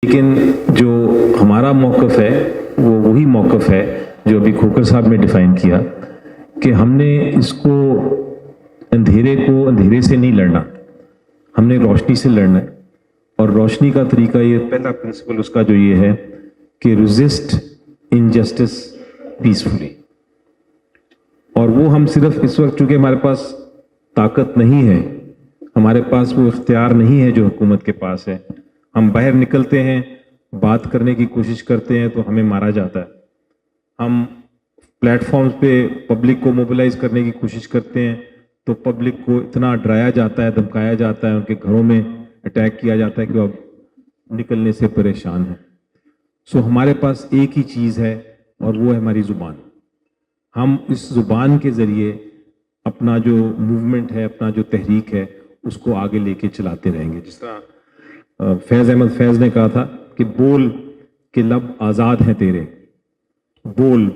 لیکن جو ہمارا موقف ہے وہ وہی موقف ہے جو ابھی کھوکر صاحب نے ڈیفائن کیا کہ ہم نے اس کو اندھیرے سے نہیں لڑنا، ہم نے روشنی سے لڑنا ہے. اور روشنی کا طریقہ یہ پہلا پرنسپل اس کا جو یہ ہے کہ ریزسٹ انجسٹس پیسفلی. اور وہ ہم صرف اس وقت چونکہ ہمارے پاس طاقت نہیں ہے، ہمارے پاس وہ اختیار نہیں ہے جو حکومت کے پاس ہے. ہم باہر نکلتے ہیں، بات کرنے کی کوشش کرتے ہیں تو ہمیں مارا جاتا ہے. ہم پلیٹ فارمز پہ پبلک کو موبلائز کرنے کی کوشش کرتے ہیں تو پبلک کو اتنا ڈرایا جاتا ہے، دھمکایا جاتا ہے، ان کے گھروں میں اٹیک کیا جاتا ہے کہ وہ اب نکلنے سے پریشان ہیں. سو ہمارے پاس ایک ہی چیز ہے اور وہ ہے ہماری زبان. ہم اس زبان کے ذریعے اپنا جو موومنٹ ہے، اپنا جو تحریک ہے، اس کو آگے لے کے چلاتے رہیں گے. جس طرح فیض احمد فیض نے کہا تھا کہ بول کے لب آزاد ہیں تیرے، بول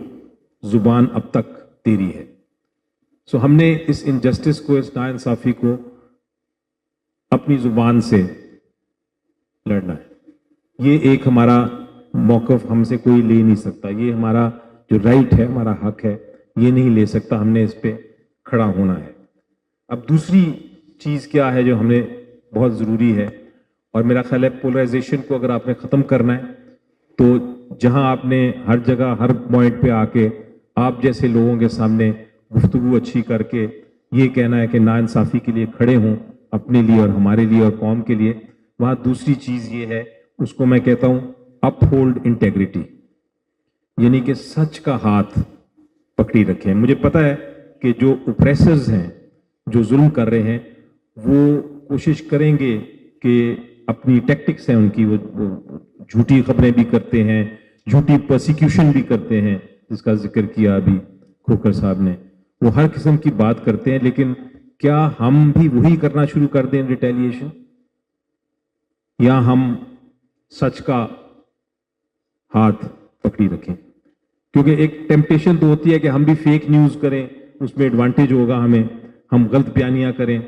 زبان اب تک تیری ہے. سو ہم نے اس انجسٹس کو، اس ناانصافی کو اپنی زبان سے لڑنا ہے. یہ ایک ہمارا موقف ہم سے کوئی لے نہیں سکتا. یہ ہمارا جو رائٹ ہے، ہمارا حق ہے، یہ نہیں لے سکتا. ہم نے اس پہ کھڑا ہونا ہے. اب دوسری چیز کیا ہے جو ہمیں بہت ضروری ہے، اور میرا خیال ہے پولرائزیشن کو اگر آپ نے ختم کرنا ہے تو جہاں آپ نے ہر جگہ ہر پوائنٹ پہ آ کے آپ جیسے لوگوں کے سامنے گفتگو اچھی کر کے یہ کہنا ہے کہ ناانصافی کے لیے کھڑے ہوں، اپنے لیے اور ہمارے لیے اور قوم کے لیے، وہاں دوسری چیز یہ ہے، اس کو میں کہتا ہوں اپ ہولڈ انٹیگریٹی، یعنی کہ سچ کا ہاتھ پکڑی رکھیں. مجھے پتا ہے کہ جو اوپریسرز ہیں، جو ظلم کر رہے ہیں، وہ کوشش کریں گے کہ اپنی ٹیکٹکس ہیں ان کی، وہ جھوٹی خبریں بھی کرتے ہیں، جھوٹی پرسیکیوشن بھی کرتے ہیں، جس کا ذکر کیا ابھی کھوکر صاحب نے. وہ ہر قسم کی بات کرتے ہیں، لیکن کیا ہم بھی وہی کرنا شروع کر دیں ریٹیلیشن، یا ہم سچ کا ہاتھ پکڑی رکھیں؟ کیونکہ ایک ٹیمپٹیشن تو ہوتی ہے کہ ہم بھی فیک نیوز کریں، اس میں ایڈوانٹیج ہوگا ہمیں، ہم غلط بیانیاں کریں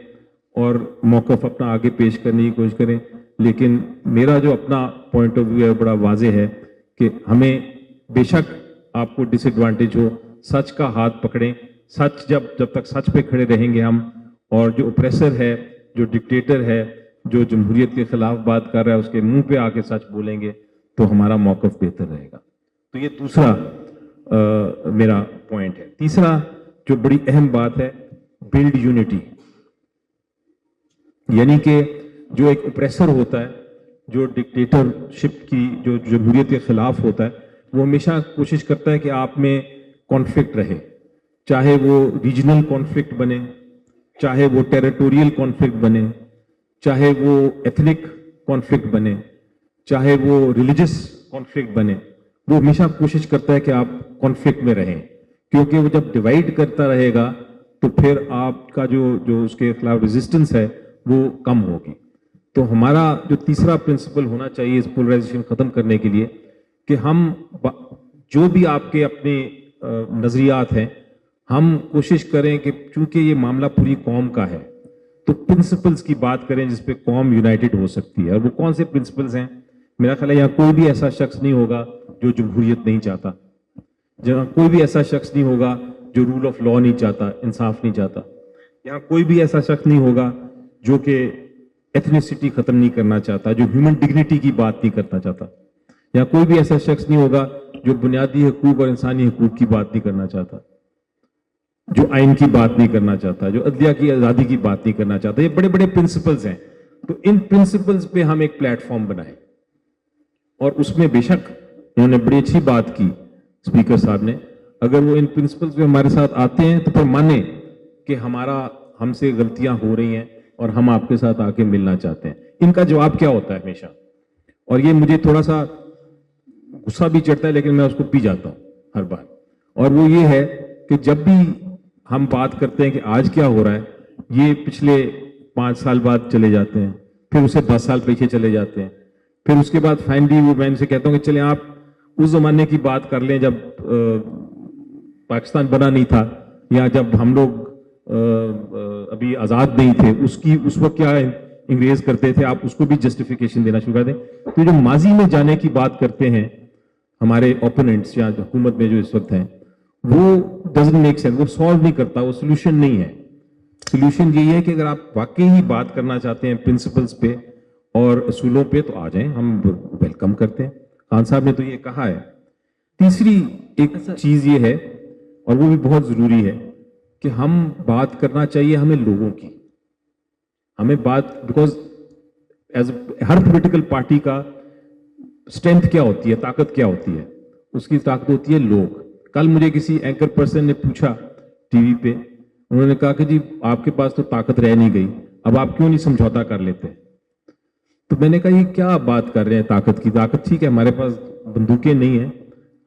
اور موقف اپنا آگے پیش کرنے کی کوشش کریں. لیکن میرا جو اپنا پوائنٹ آف ویو ہے بڑا واضح ہے کہ ہمیں بے شک آپ کو ڈس ایڈوانٹیج ہو، سچ کا ہاتھ پکڑیں. سچ جب تک سچ پہ کھڑے رہیں گے ہم، اور جو اوپریسر ہے، جو ڈکٹیٹر ہے، جو جمہوریت کے خلاف بات کر رہا ہے، اس کے منہ پہ آ کے سچ بولیں گے تو ہمارا موقف بہتر رہے گا. تو یہ دوسرا میرا پوائنٹ ہے. تیسرا جو بڑی اہم بات ہے، بلڈ یونٹی، یعنی کہ جو ایک اوپریسر ہوتا ہے، جو ڈکٹیٹرشپ کی، جو جمہوریت کے خلاف ہوتا ہے، وہ ہمیشہ کوشش کرتا ہے کہ آپ میں کانفلکٹ رہے، چاہے وہ ریجنل کانفلکٹ بنے، چاہے وہ ٹیریٹوریل کانفلکٹ بنے، چاہے وہ ایتھنک کانفلکٹ بنے، چاہے وہ ریلیجس کانفلکٹ بنے. وہ ہمیشہ کوشش کرتا ہے کہ آپ کانفلکٹ میں رہیں، کیونکہ وہ جب ڈیوائڈ کرتا رہے گا تو پھر آپ کا جو اس کے خلاف ریزسٹنس ہے وہ کم ہوگی. تو ہمارا جو تیسرا پرنسپل ہونا چاہیے اس پولرائزیشن ختم کرنے کے لیے کہ ہم جو بھی آپ کے اپنے نظریات ہیں، ہم کوشش کریں کہ چونکہ یہ معاملہ پوری قوم کا ہے تو پرنسپلز کی بات کریں جس پہ قوم یونائٹڈ ہو سکتی ہے. اور وہ کون سے پرنسپلز ہیں؟ میرا خیال ہے یہاں کوئی بھی ایسا شخص نہیں ہوگا جو جمہوریت نہیں چاہتا، جہاں کوئی بھی ایسا شخص نہیں ہوگا جو رول آف لا نہیں چاہتا، انصاف نہیں چاہتا. یہاں کوئی بھی ایسا شخص نہیں ہوگا جو کہ ایتھنیسٹی ختم نہیں کرنا چاہتا، جو ہیومن ڈگنیٹی کی بات نہیں کرنا چاہتا. یہاں کوئی بھی ایسا شخص نہیں ہوگا جو بنیادی حقوق اور انسانی حقوق کی بات نہیں کرنا چاہتا، جو آئین کی بات نہیں کرنا چاہتا، جو عدلیہ کی آزادی کی بات نہیں کرنا چاہتا. یہ بڑے بڑے پرنسپلز ہیں. تو ان پرنسپلز پہ ہم ایک پلیٹ فارم بنائیں، اور اس میں بے شک انہوں نے بڑی اچھی بات کی اسپیکر صاحب نے. اگر وہ ان پرنسپلز پہ ہمارے ساتھ آتے ہیں تو پھر مانیں کہ ہم سے غلطیاں ہو رہی ہیں اور ہم آپ کے ساتھ آ کے ملنا چاہتے ہیں. ان کا جواب کیا ہوتا ہے ہمیشہ، اور یہ مجھے تھوڑا سا غصہ بھی چڑھتا ہے لیکن میں اس کو پی جاتا ہوں ہر بار، اور وہ یہ ہے کہ جب بھی ہم بات کرتے ہیں کہ آج کیا ہو رہا ہے، یہ پچھلے 5 سال بعد چلے جاتے ہیں، پھر اسے 10 سال پیچھے چلے جاتے ہیں، پھر اس کے بعد فائنلی میں ان سے کہتا ہوں کہ چلیں آپ اس زمانے کی بات کر لیں جب پاکستان بنا نہیں تھا، یا جب ہم لوگ ابھی آزاد نہیں تھے، اس وقت کیا انگریز کرتے تھے, آپ اس کو بھی جسٹیفیکیشن دینا شروع کر دیں. تو جو ماضی میں جانے کی بات کرتے ہیں ہمارے اوپوننٹس یا حکومت میں جو اس وقت ہیں, وہ ڈزنٹ میک سینس, وہ سالو نہیں کرتا, وہ سولوشن نہیں ہے. سولوشن یہی ہے کہ اگر آپ واقعی ہی بات کرنا چاہتے ہیں پرنسپلز پہ اور اصولوں پہ, تو آ جائیں, ہم ویلکم کرتے ہیں. خان صاحب نے تو یہ کہا ہے. تیسری ایک چیز یہ ہے, اور وہ بھی بہت ضروری ہے, کہ ہم بات کرنا چاہیے ہمیں لوگوں کی. ہمیں بات, بیکاز ہر پولیٹیکل پارٹی کا اسٹرینتھ کیا ہوتی ہے, طاقت کیا ہوتی ہے, اس کی طاقت ہوتی ہے لوگ. کل مجھے کسی اینکر پرسن نے پوچھا ٹی وی پہ, انہوں نے کہا کہ جی آپ کے پاس تو طاقت رہ نہیں گئی, اب آپ کیوں نہیں سمجھوتا کر لیتے. تو میں نے کہا یہ کیا بات کر رہے ہیں طاقت کی. طاقت ٹھیک ہے, ہمارے پاس بندوقیں نہیں ہیں,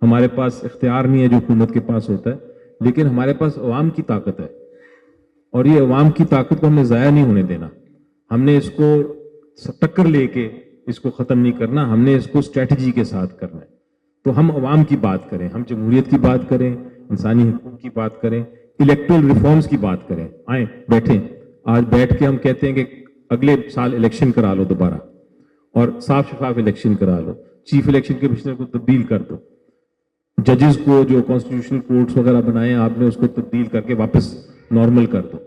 ہمارے پاس اختیار نہیں ہے جو حکومت کے پاس ہوتا ہے, لیکن ہمارے پاس عوام کی طاقت ہے, اور یہ عوام کی طاقت کو ہم نے ضائع نہیں ہونے دینا. ہم نے اس کو ٹکر لے کے اس کو ختم نہیں کرنا, ہم نے اس کو اسٹریٹجی کے ساتھ کرنا ہے. تو ہم عوام کی بات کریں, ہم جمہوریت کی بات کریں, انسانی حقوق کی بات کریں, الیکٹرل ریفارمز کی بات کریں. آئیں بیٹھیں, آج بیٹھ کے ہم کہتے ہیں کہ اگلے سال الیکشن کرا لو دوبارہ, اور صاف شفاف الیکشن کرا لو, چیف الیکشن کمشنر کو تبدیل کر دو, ججز کو جو کانسٹیٹیوشنل کورٹس وغیرہ بنائے ہیں آپ نے اس کو تبدیل کر کے واپس نارمل کر دو.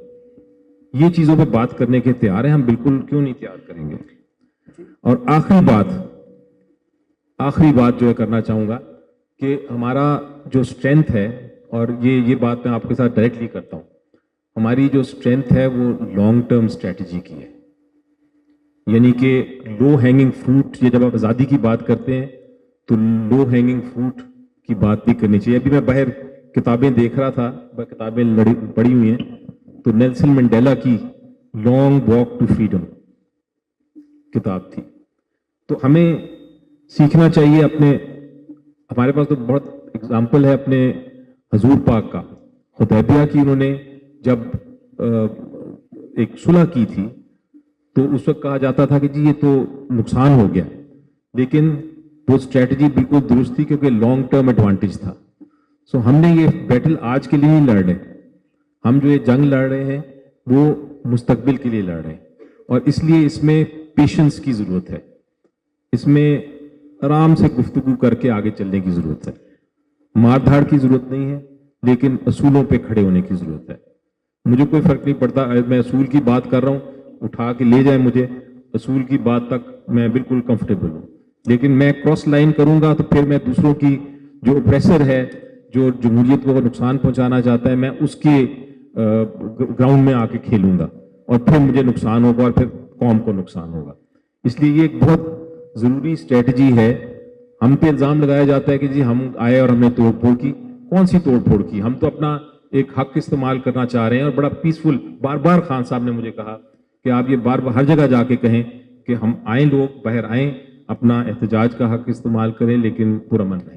یہ چیزوں پہ بات کرنے کے تیار ہیں ہم, بالکل کیوں نہیں تیار کریں گے. اور آخری بات جو ہے کرنا چاہوں گا کہ ہمارا جو اسٹرینتھ ہے, اور یہ بات میں آپ کے ساتھ ڈائریکٹلی کرتا ہوں, ہماری جو اسٹرینتھ ہے وہ لانگ ٹرم اسٹریٹجی کی ہے. یعنی کہ لو ہینگنگ فروٹ, یہ جب آپ آزادی کی بات کرتے ہیں تو لو ہینگنگ فروٹ کی بات بھی کرنی چاہیے. ابھی میں باہر کتابیں دیکھ رہا تھا, کتابیں پڑھی ہوئی ہیں, تو نیلسن منڈیلا کی لانگ واک ٹو فریڈم کتاب تھی. تو ہمیں سیکھنا چاہیے ہمارے پاس تو بہت اگزامپل ہے اپنے حضور پاک کا. حدیبیہ کی انہوں نے جب ایک صلح کی تھی تو اس وقت کہا جاتا تھا کہ جی یہ تو نقصان ہو گیا, لیکن وہ اسٹریٹجی بالکل درست تھی کیونکہ لانگ ٹرم ایڈوانٹیج تھا. سو ہم نے یہ بیٹل آج کے لیے نہیں لڑ رہے, ہم جو یہ جنگ لڑ رہے ہیں وہ مستقبل کے لیے لڑ رہے ہیں, اور اس لیے اس میں پیشنس کی ضرورت ہے, اس میں آرام سے گفتگو کر کے آگے چلنے کی ضرورت ہے. مار دھاڑ کی ضرورت نہیں ہے, لیکن اصولوں پہ کھڑے ہونے کی ضرورت ہے. مجھے کوئی فرق نہیں پڑتا, میں اصول کی بات کر رہا ہوں, اٹھا کے لے جائیں مجھے, اصول کی بات تک میں بالکل کنفرٹیبل ہوں. لیکن میں کراس لائن کروں گا تو پھر میں دوسروں کی, جو اپریسر ہے, جو جمہوریت کو نقصان پہنچانا چاہتا ہے, میں اس کے گراؤنڈ میں آ کے کھیلوں گا, اور پھر مجھے نقصان ہوگا اور پھر قوم کو نقصان ہوگا. اس لیے یہ ایک بہت ضروری اسٹریٹجی ہے. ہم پہ الزام لگایا جاتا ہے کہ جی ہم آئے اور ہم نے توڑ پھوڑ کی. کون سی توڑ پھوڑ کی؟ ہم تو اپنا ایک حق استعمال کرنا چاہ رہے ہیں, اور بڑا پیسفل. بار بار خان صاحب نے مجھے کہا کہ آپ یہ بار بار ہر جگہ جا کے کہیں کہ ہم آئیں, لوگ باہر آئیں, اپنا احتجاج کا حق استعمال کریں, لیکن پرامن رہیں.